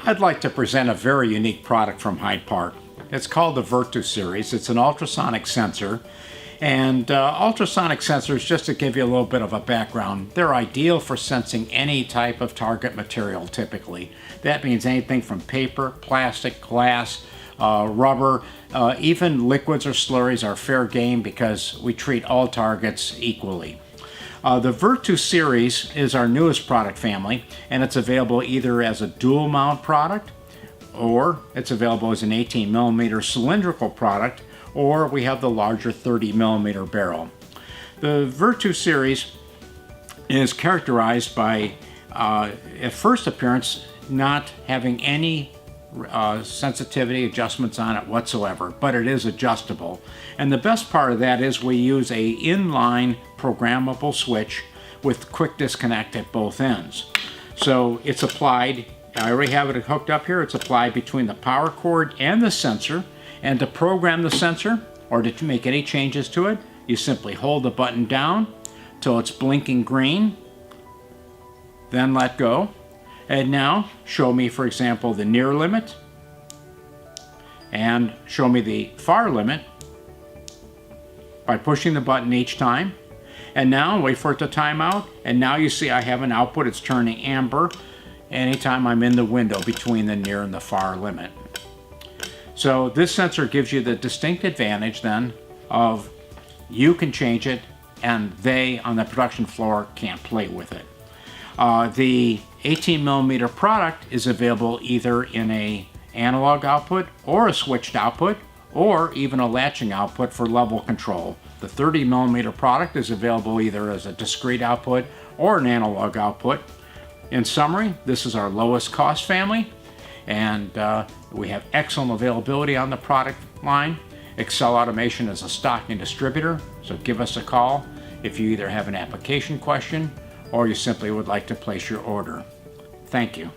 I'd like to present a very unique product from Hyde Park. It's called the Virtu series. It's an ultrasonic sensor. And ultrasonic sensors, just to give you a little bit of a background, they're ideal for sensing any type of target material typically. That means anything from paper, plastic, glass, rubber, even liquids or slurries are fair game because we treat all targets equally. The Virtu series is our newest product family, and it's available either as a dual mount product, or it's available as an 18mm cylindrical product, or we have the larger 30mm barrel. The Virtu series is characterized by, at first appearance, not having any sensitivity adjustments on it whatsoever, but it is adjustable. And the best part of that is we use a inline programmable switch with quick disconnect at both ends. So it's applied, I already have it hooked up here, it's applied between the power cord and the sensor. And to program the sensor, or to make any changes to it, you simply hold the button down till it's blinking green, then let go. And now show me, for example, the near limit, and show me the far limit by pushing the button each time. And now wait for it to time out, and now you see I have an output. It's turning amber anytime I'm in the window between the near and the far limit. So this sensor gives you the distinct advantage then of you can change it and they on the production floor can't play with it. The 18mm product is available either in a analog output or a switched output, or even a latching output for level control. The 30mm product is available either as a discrete output or an analog output. In summary, this is our lowest cost family, and we have excellent availability on the product line. Excel Automation is a stocking distributor, so give us a call if you either have an application question or you simply would like to place your order. Thank you.